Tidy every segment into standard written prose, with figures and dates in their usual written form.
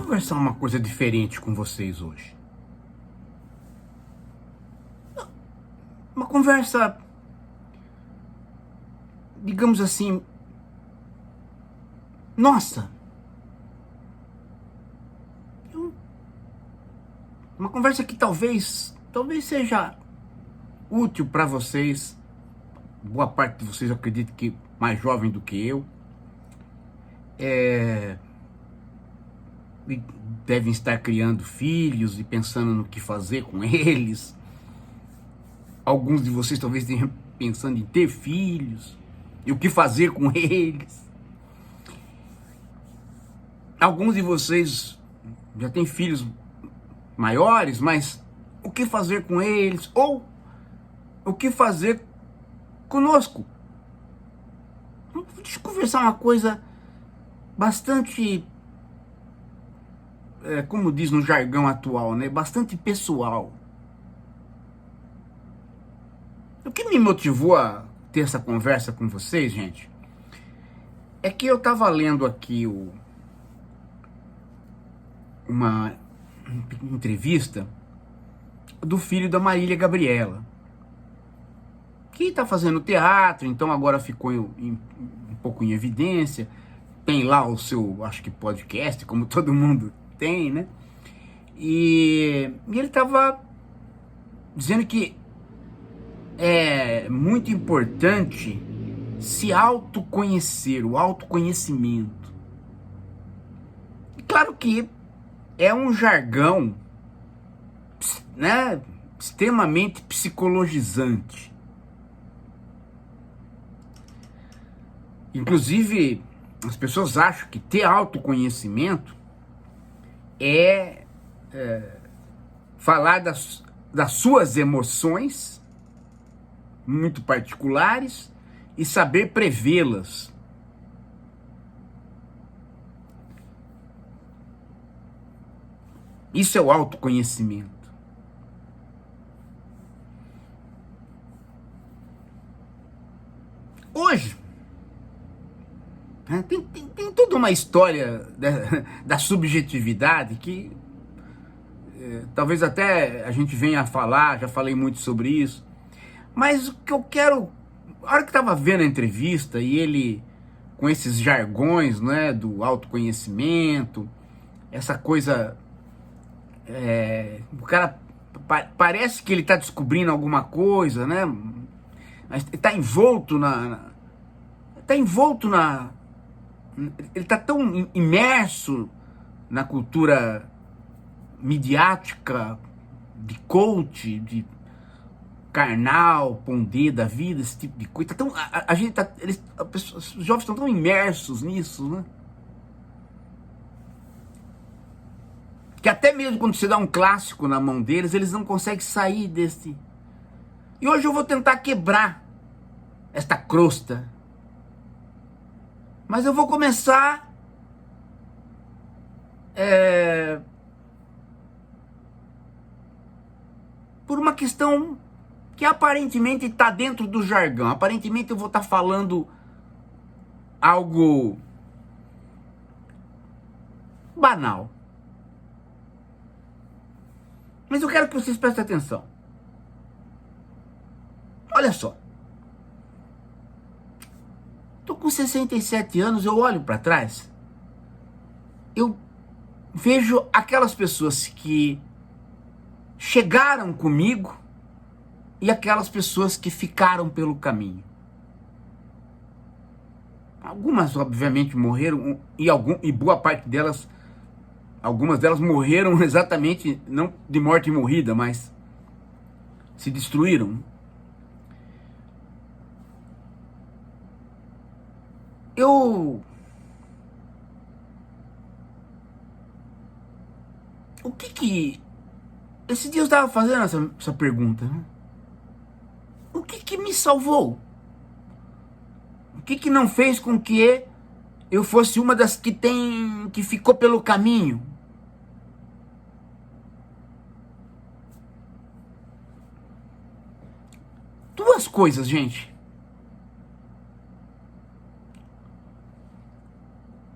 conversar uma coisa diferente com vocês hoje. Uma conversa, digamos assim, nossa. Uma conversa que talvez seja útil para vocês. Boa parte de vocês, eu acredito que mais jovem do que eu. E devem estar criando filhos e pensando no que fazer com eles. Alguns de vocês talvez estejam pensando em ter filhos e o que fazer com eles. Alguns de vocês já têm filhos maiores, mas o que fazer com eles? Ou o que fazer conosco? Deixa eu conversar uma coisa bastante, como diz no jargão atual, né? Bastante pessoal. O que me motivou a ter essa conversa com vocês, gente, é que eu estava lendo aqui uma entrevista do filho da Marília Gabriela, que está fazendo teatro, então agora ficou um pouco em evidência. Tem lá o seu, acho que podcast, como todo mundo tem, né? E ele estava dizendo que é muito importante se autoconhecer, o autoconhecimento. E claro que é um jargão, né, extremamente psicologizante. Inclusive, as pessoas acham que ter autoconhecimento é falar das suas emoções muito particulares e saber prevê-las. Isso é o autoconhecimento. Hoje, tem toda uma história da subjetividade que talvez até a gente venha a falar, já falei muito sobre isso, mas o que eu quero, a hora que estava vendo a entrevista e ele com esses jargões, né, do autoconhecimento, essa coisa, o cara parece que ele está descobrindo alguma coisa, né, mas está envolto ele está tão imerso na cultura midiática, de coach, de carnal, pondê da vida, esse tipo de coisa. Então, a gente tá, os jovens estão tão imersos nisso, né? Que até mesmo quando você dá um clássico na mão deles, eles não conseguem sair desse. E hoje eu vou tentar quebrar esta crosta. Mas eu vou começar por uma questão que aparentemente está dentro do jargão. Aparentemente eu vou estar falando algo banal. Mas eu quero que vocês prestem atenção. Olha só. Tô com 67 anos, eu olho para trás, eu vejo aquelas pessoas que chegaram comigo e aquelas pessoas que ficaram pelo caminho. Algumas, obviamente, morreram, e boa parte delas, algumas delas morreram exatamente, não de morte morrida, mas se destruíram. Esse dia eu estava fazendo essa pergunta, né? O que me salvou? O que não fez com que eu fosse uma das que ficou pelo caminho? Duas coisas, gente.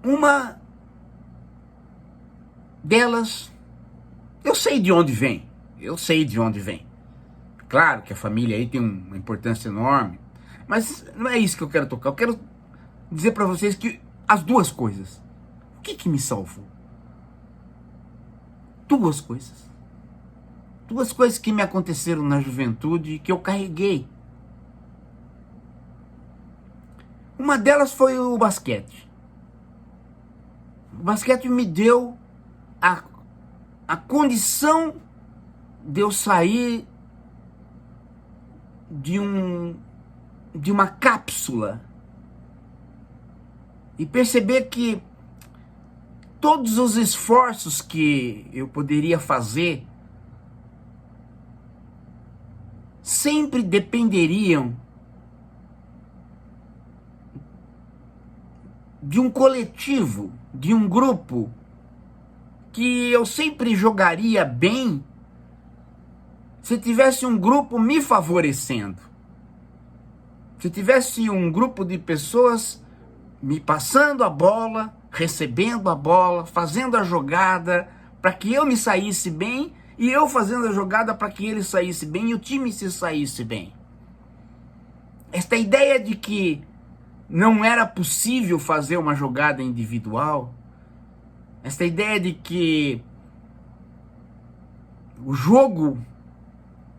Uma delas, eu sei de onde vem. Eu sei de onde vem. Claro que a família aí tem uma importância enorme, mas não é isso que eu quero tocar. Eu quero dizer para vocês que as duas coisas. O que me salvou? Duas coisas. Duas coisas que me aconteceram na juventude e que eu carreguei. Uma delas foi o basquete. O basquete me deu a condição de eu sair de uma cápsula e perceber que todos os esforços que eu poderia fazer sempre dependeriam de um coletivo, de um grupo, que eu sempre jogaria bem se tivesse um grupo me favorecendo. Se tivesse um grupo de pessoas me passando a bola, recebendo a bola, fazendo a jogada para que eu me saísse bem e eu fazendo a jogada para que ele saísse bem e o time se saísse bem. Esta ideia de que não era possível fazer uma jogada individual, esta ideia de que o jogo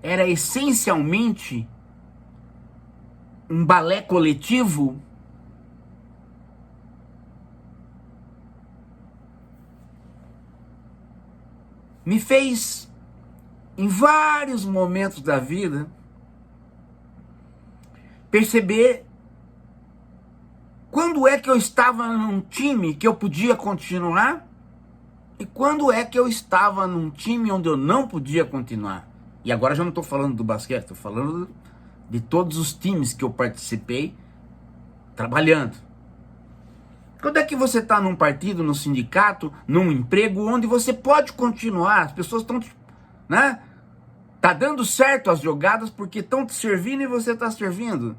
era essencialmente um balé coletivo, me fez, em vários momentos da vida, perceber quando é que eu estava num time que eu podia continuar e quando é que eu estava num time onde eu não podia continuar. E agora já não estou falando do basquete, estou falando de todos os times que eu participei trabalhando. Quando é que você está num partido, num sindicato, num emprego onde você pode continuar, as pessoas estão, né? Tá dando certo as jogadas porque estão te servindo e você está servindo.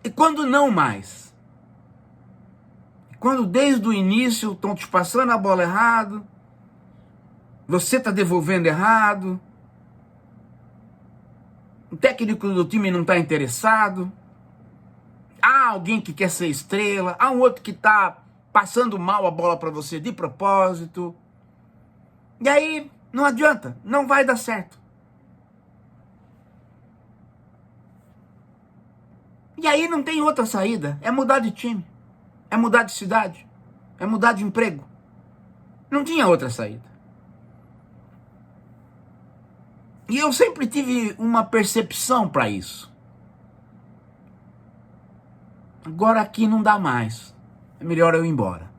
E quando não mais? Quando desde o início estão te passando a bola errado, você está devolvendo errado, o técnico do time não está interessado, há alguém que quer ser estrela, há um outro que está passando mal a bola para você de propósito, e aí não adianta, não vai dar certo. E aí não tem outra saída, é mudar de time, é mudar de cidade, é mudar de emprego. Não tinha outra saída. E eu sempre tive uma percepção para isso. Agora aqui não dá mais, é melhor eu ir embora.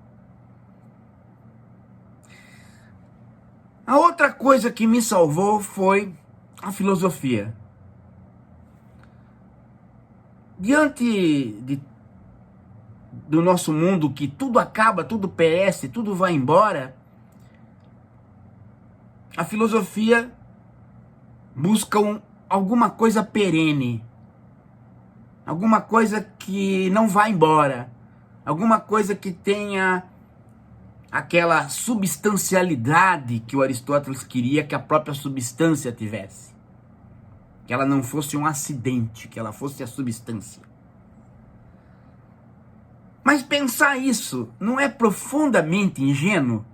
A outra coisa que me salvou foi a filosofia. Diante do nosso mundo que tudo acaba, tudo perece, tudo vai embora, a filosofia busca alguma coisa perene, alguma coisa que não vai embora, alguma coisa que tenha aquela substancialidade que o Aristóteles queria que a própria substância tivesse. Que ela não fosse um acidente, que ela fosse a substância. Mas pensar isso não é profundamente ingênuo?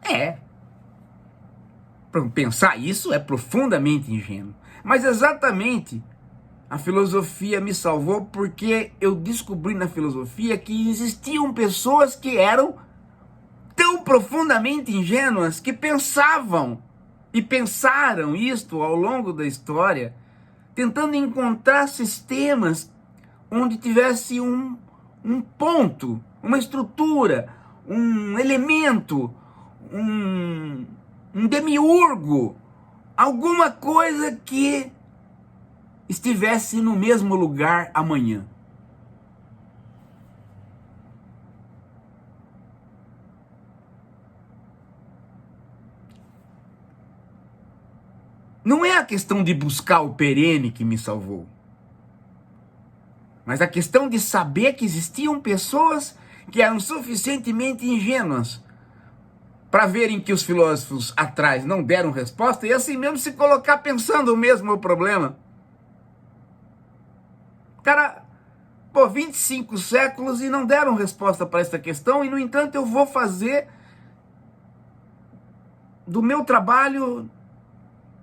É. Pensar isso é profundamente ingênuo. Mas exatamente a filosofia me salvou porque eu descobri na filosofia que existiam pessoas que eram tão profundamente ingênuas que pensavam e pensaram isto ao longo da história, tentando encontrar sistemas onde tivesse um ponto, uma estrutura, um elemento, um demiurgo, alguma coisa que estivesse no mesmo lugar amanhã. Não é a questão de buscar o perene que me salvou, mas a questão de saber que existiam pessoas que eram suficientemente ingênuas para verem que os filósofos atrás não deram resposta e assim mesmo se colocar pensando o mesmo problema. Cara, pô, 25 séculos e não deram resposta para essa questão, e no entanto eu vou fazer do meu trabalho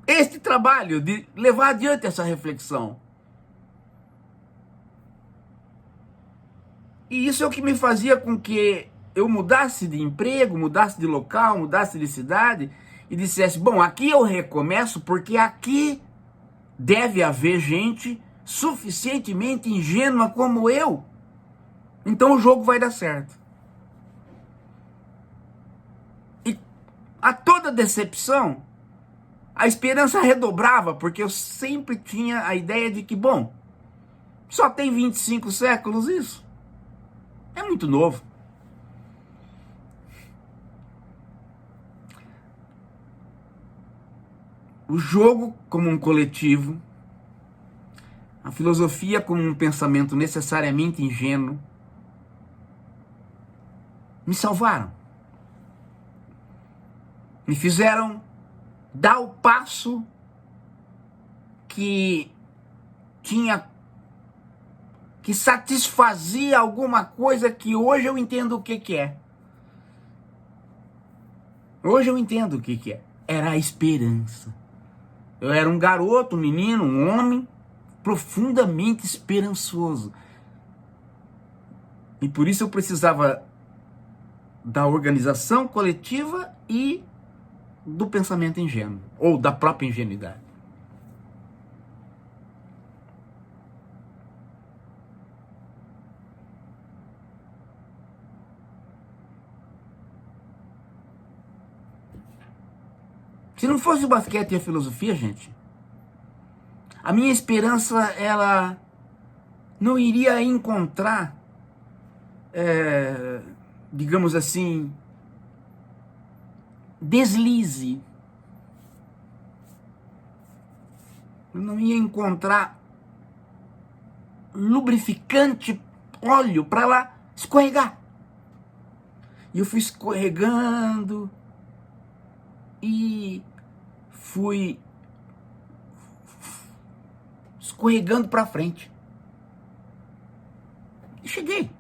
este trabalho de levar adiante essa reflexão. E isso é o que me fazia com que eu mudasse de emprego, mudasse de local, mudasse de cidade e dissesse, bom, aqui eu recomeço porque aqui deve haver gente suficientemente ingênua como eu. Então o jogo vai dar certo. E a toda decepção, a esperança redobrava, porque eu sempre tinha a ideia de que, bom, só tem 25 séculos isso. É muito novo. O jogo como um coletivo, a filosofia como um pensamento necessariamente ingênuo, me salvaram. Me fizeram dar o passo que satisfazia alguma coisa que hoje eu entendo o que é. Hoje eu entendo o que é. Era a esperança. Eu era um garoto, um menino, um homem profundamente esperançoso. E por isso eu precisava da organização coletiva e do pensamento ingênuo, ou da própria ingenuidade. Se não fosse o basquete e a filosofia, gente, a minha esperança, ela não iria encontrar, digamos assim, deslize. Eu não ia encontrar lubrificante, óleo para ela escorregar. E eu fui escorregando e fui escorregando para frente. E cheguei.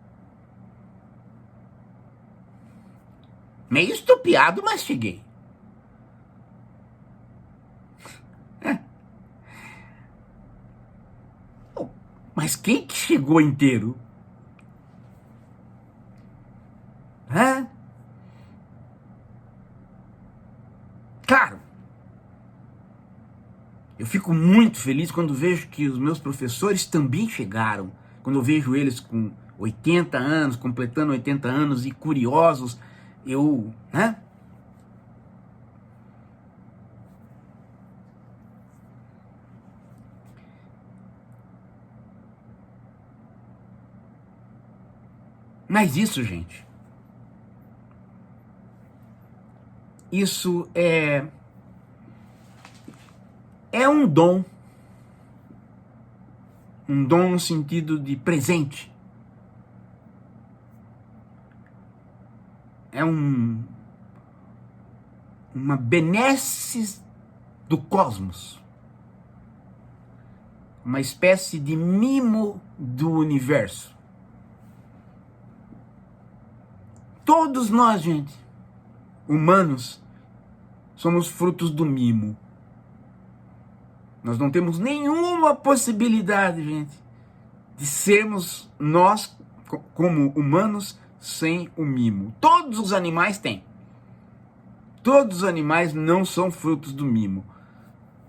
Meio estupiado, mas cheguei. Mas quem que chegou inteiro? Claro, eu fico muito feliz quando vejo que os meus professores também chegaram. Quando eu vejo eles com 80 anos, completando 80 anos e curiosos, Mas isso, gente, isso é um dom no sentido de presente. É uma benesse do cosmos, uma espécie de mimo do universo. Todos nós, gente, humanos, somos frutos do mimo. Nós não temos nenhuma possibilidade, gente, de sermos nós, como humanos, sem o mimo. Todos os animais têm. Todos os animais não são frutos do mimo.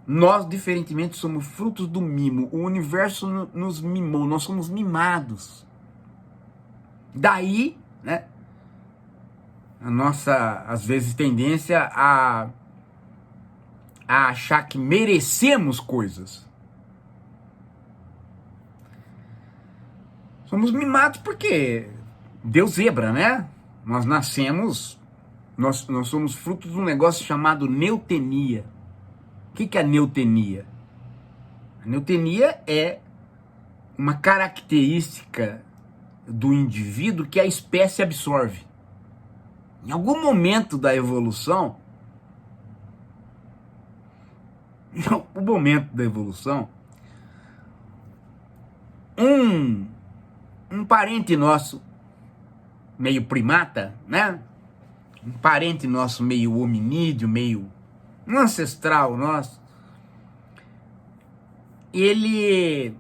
Nós, diferentemente, somos frutos do mimo. O universo nos mimou, nós somos mimados. Daí, a nossa, às vezes, tendência a achar que merecemos coisas. Somos mimados porque deu zebra, né? Nós nascemos, nós somos frutos de um negócio chamado neotenia. O que é a neotenia? A neotenia é uma característica do indivíduo que a espécie absorve. Em algum momento da evolução, um parente nosso, meio primata, né? Um parente nosso meio hominídeo, meio um ancestral nosso, ele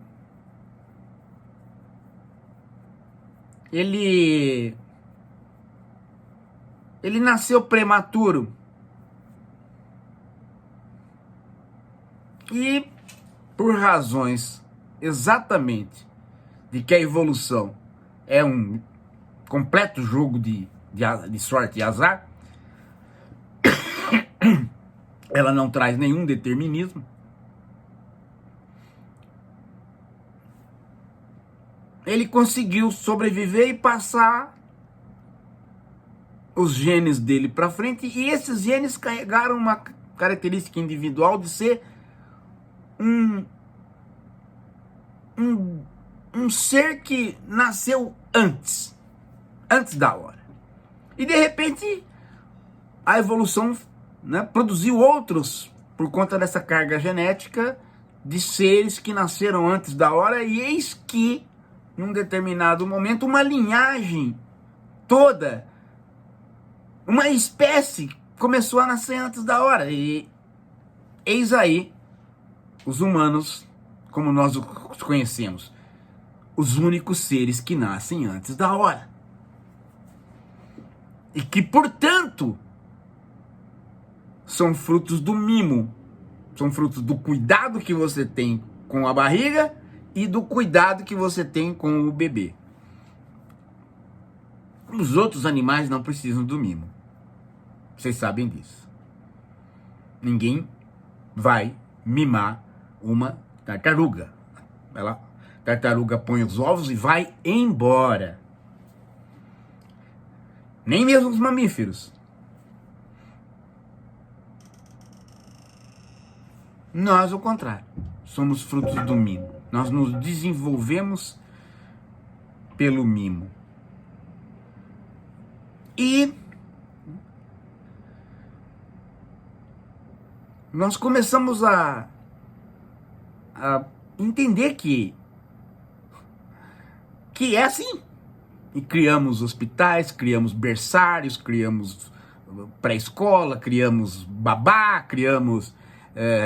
nasceu prematuro e por razões exatamente de que a evolução é um completo jogo de sorte e azar, ela não traz nenhum determinismo. Ele conseguiu sobreviver e passar os genes dele para frente, e esses genes carregaram uma característica individual de ser um ser que nasceu antes da hora. E de repente a evolução, né, produziu outros por conta dessa carga genética de seres que nasceram antes da hora, e eis que num determinado momento uma linhagem toda, uma espécie começou a nascer antes da hora, e eis aí os humanos como nós os conhecemos, os únicos seres que nascem antes da hora. E que, portanto, são frutos do mimo, são frutos do cuidado que você tem com a barriga e do cuidado que você tem com o bebê. Os outros animais não precisam do mimo. Vocês sabem disso. Ninguém vai mimar uma tartaruga. Tartaruga põe os ovos e vai embora. Nem mesmo os mamíferos. Nós, ao contrário, somos frutos do mimo. Nós nos desenvolvemos pelo mimo. E nós começamos a entender que é assim. E criamos hospitais, criamos berçários, criamos pré-escola, criamos babá, criamos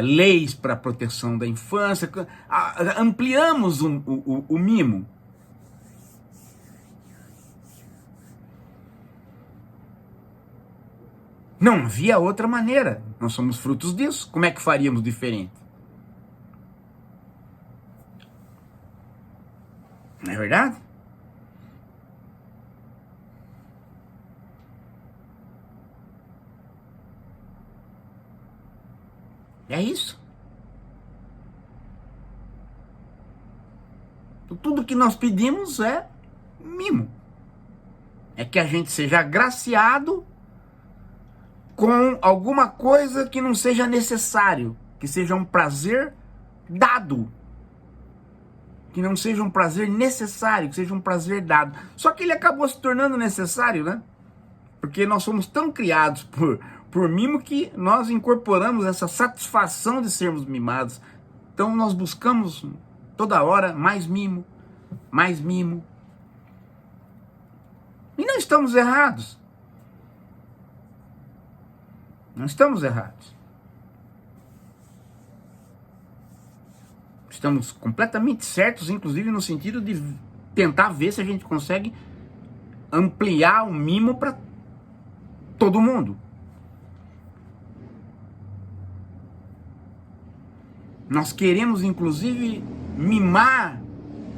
leis para proteção da infância, ampliamos o mimo. Não havia outra maneira. Nós somos frutos disso. Como é que faríamos diferente? Não é verdade? É isso. Tudo que nós pedimos é mimo. É que a gente seja agraciado com alguma coisa que não seja necessário, que seja um prazer dado, que não seja um prazer necessário, que seja um prazer dado. Só que ele acabou se tornando necessário, né? Porque nós somos tão criados por mimo que nós incorporamos essa satisfação de sermos mimados. Então nós buscamos toda hora mais mimo, mais mimo. E não estamos errados. Não estamos errados. Estamos completamente certos, inclusive no sentido de tentar ver se a gente consegue ampliar o mimo para todo mundo. Nós queremos, inclusive, mimar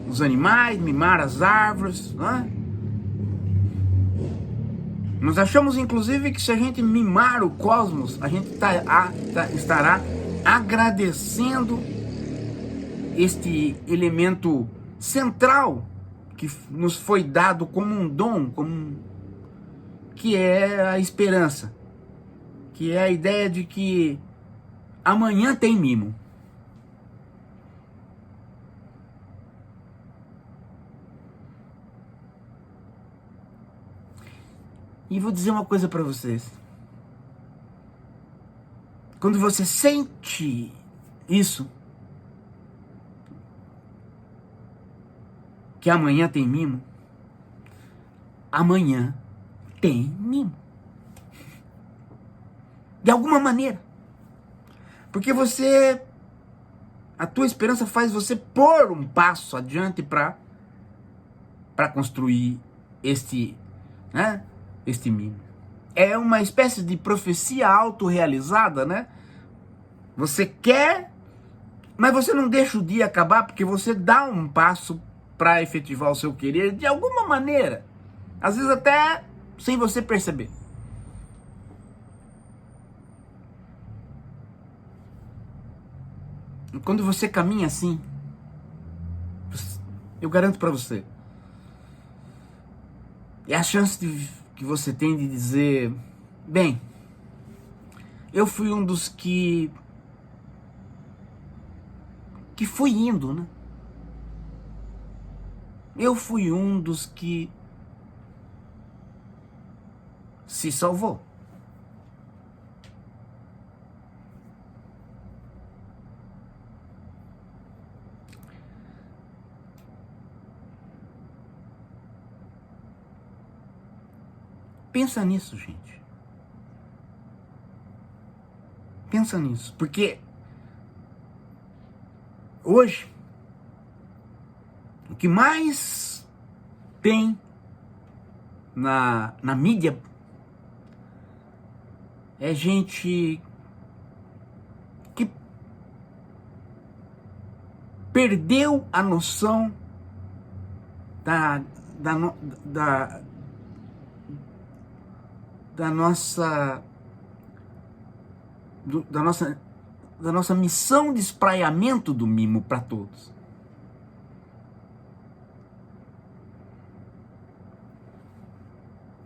os animais, mimar as árvores, não é? Nós achamos, inclusive, que se a gente mimar o cosmos, a gente estará agradecendo este elemento central que nos foi dado como um dom, que é a esperança, que é a ideia de que amanhã tem mimo. E vou dizer uma coisa para vocês. Quando você sente isso, que amanhã tem mimo, amanhã tem mimo. De alguma maneira. Porque a tua esperança faz você pôr um passo adiante para construir este mimo. É uma espécie de profecia autorrealizada, né? Você quer, mas você não deixa o dia acabar porque você dá um passo para efetivar o seu querer de alguma maneira. Às vezes até sem você perceber. E quando você caminha assim, eu garanto para você, é a chance que você tem de dizer, bem, eu fui um dos que fui indo, né? Eu fui um dos que se salvou. Pensa nisso, gente. Pensa nisso, porque hoje o que mais tem na mídia é gente que perdeu a noção da nossa missão de espraiamento do mimo para todos.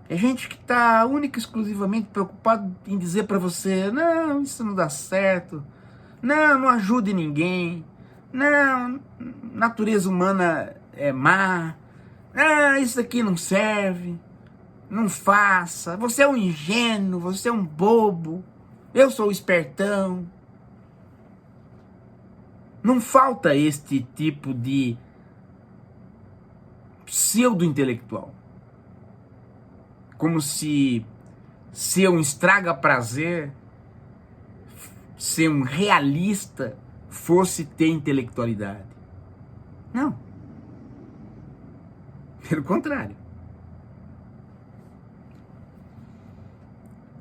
É gente que está única e exclusivamente preocupado em dizer para você, não, isso não dá certo, não ajude ninguém, não, natureza humana é má, isso aqui não serve, não faça, você é um ingênuo, você é um bobo, eu sou o espertão. Não falta este tipo de pseudo-intelectual. Como se ser um estraga-prazer, ser um realista, fosse ter intelectualidade. Não. Pelo contrário.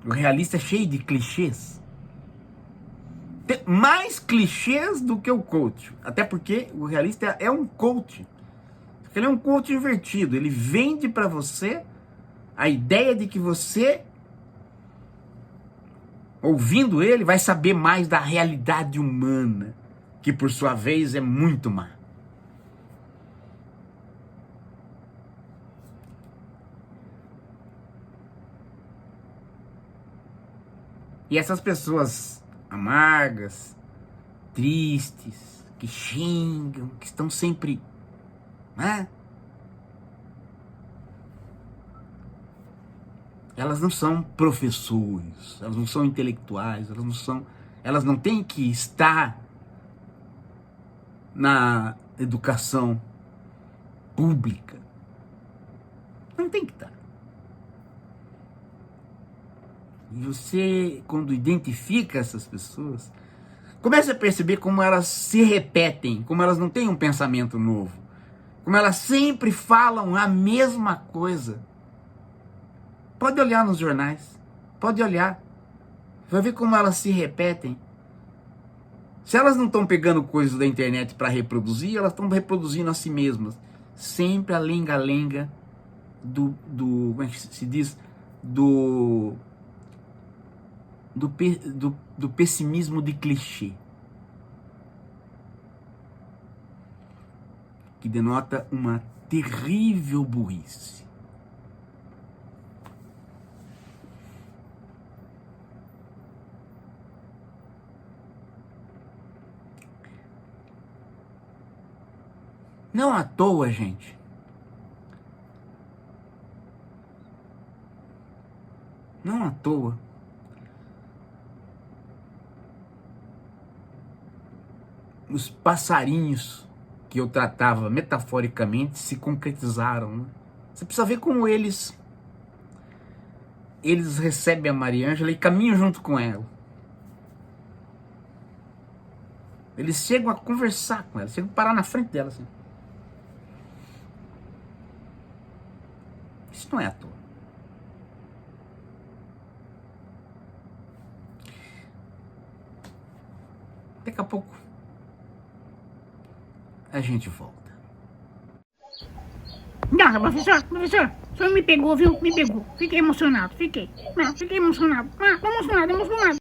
O realista é cheio de clichês. Tem mais clichês do que o coach. Até porque o realista é um coach. Ele é um coach invertido. Ele vende para você a ideia de que você, ouvindo ele, vai saber mais da realidade humana, que por sua vez é muito má. E essas pessoas amargas, tristes, que xingam, que estão sempre, né? Elas não são professores, elas não são intelectuais, elas não têm que estar na educação pública. Não tem que estar. E você, quando identifica essas pessoas, começa a perceber como elas se repetem, como elas não têm um pensamento novo, como elas sempre falam a mesma coisa. Pode olhar nos jornais, pode olhar, vai ver como elas se repetem. Se elas não estão pegando coisas da internet para reproduzir, elas estão reproduzindo a si mesmas. Sempre a lenga-lenga como é que se diz? Do pessimismo de clichê. Que denota uma terrível burrice. Não à toa, gente, Não à toa. Os passarinhos que eu tratava metaforicamente se concretizaram, né? Você precisa ver como eles recebem a Maria Ângela e caminham junto com ela. Eles chegam a conversar com ela, chegam a parar na frente dela assim. Isso não é à toa. Daqui a pouco a gente volta. Nossa, professor, o senhor me pegou, viu? Me pegou. Fiquei emocionado, fiquei. Não, fiquei emocionado. Ah, emocionado.